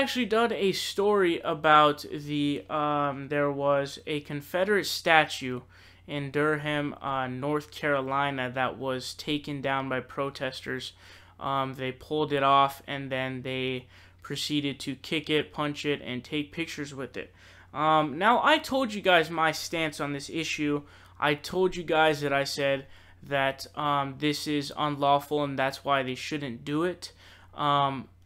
Actually done a story about the there was a Confederate statue in Durham, North Carolina that was taken down by protesters. They pulled it off and then they proceeded to kick it, punch it, and take pictures with it. Now, I told you guys my stance on this issue. I told you guys that I said that this is unlawful and that's why they shouldn't do it.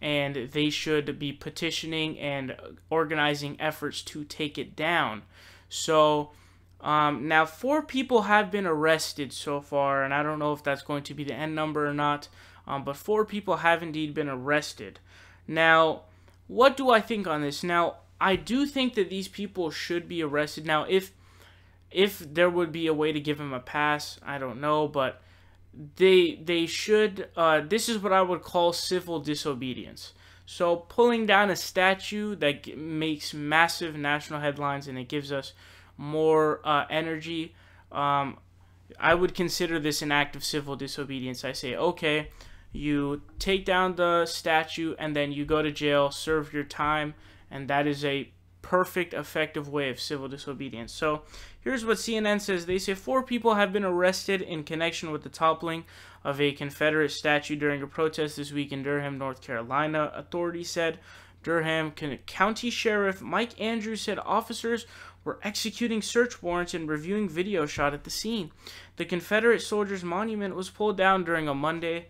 And they should be petitioning and organizing efforts to take it down. So, now 4 people have been arrested so far, and I don't know if that's going to be the end number or not, but 4 people have indeed been arrested. Now, what do I think on this? Now, I do think that these people should be arrested. Now, if there would be a way to give them a pass, I don't know, but they should, this is what I would call civil disobedience. So pulling down a statue that makes massive national headlines and it gives us more energy, I would consider this an act of civil disobedience. I say, okay, you take down the statue and then you go to jail, serve your time, and that is a perfect, effective way of civil disobedience. So here's what CNN says. They say 4 people have been arrested in connection with the toppling of a Confederate statue during a protest this week in Durham, North Carolina. Authorities said Durham County Sheriff Mike Andrews said officers were executing search warrants and reviewing video shot at the scene. The Confederate soldiers' monument was pulled down during a Monday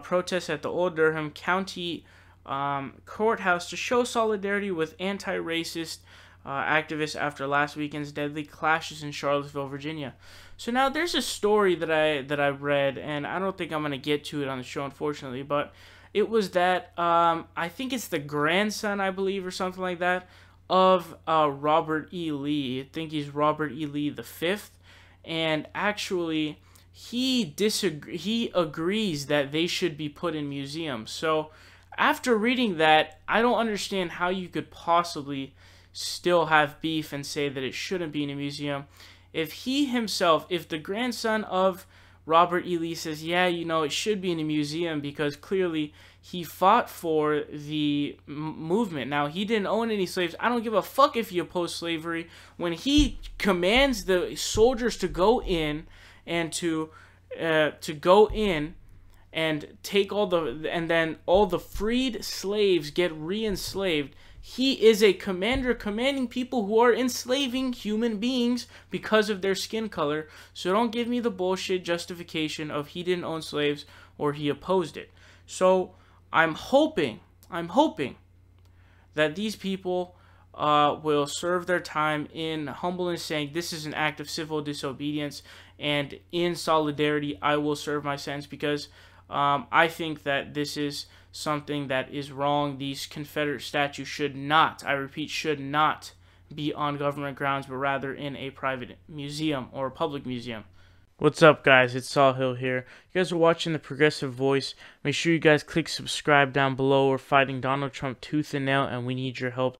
protest at the old Durham County courthouse to show solidarity with anti-racist activists after last weekend's deadly clashes in Charlottesville, Virginia. So now there's a story that I read, and I don't think I'm going to get to it on the show, unfortunately, but it was that I think it's the grandson, I believe, or something like that, of Robert E. Lee. I think he's Robert E. Lee the Fifth, and actually he agrees that they should be put in museums. So after reading that, I don't understand how you could possibly still have beef and say that it shouldn't be in a museum. If he himself, if the grandson of Robert E. Lee says, yeah, you know, it should be in a museum because clearly he fought for the movement. Now, he didn't own any slaves. I don't give a fuck if you oppose slavery. When he commands the soldiers to go in and to go in and take and then all the freed slaves get re-enslaved. He is a commander commanding people who are enslaving human beings because of their skin color. So don't give me the bullshit justification of he didn't own slaves or he opposed it. So I'm hoping that these people will serve their time in humbleness, saying this is an act of civil disobedience, and in solidarity I will serve my sentence because I think that this is something that is wrong. These Confederate statues should not, I repeat, should not be on government grounds, but rather in a private museum or a public museum. What's up, guys? It's Saul Hill here. You guys are watching The Progressive Voice. Make sure you guys click subscribe down below. We're fighting Donald Trump tooth and nail, and we need your help.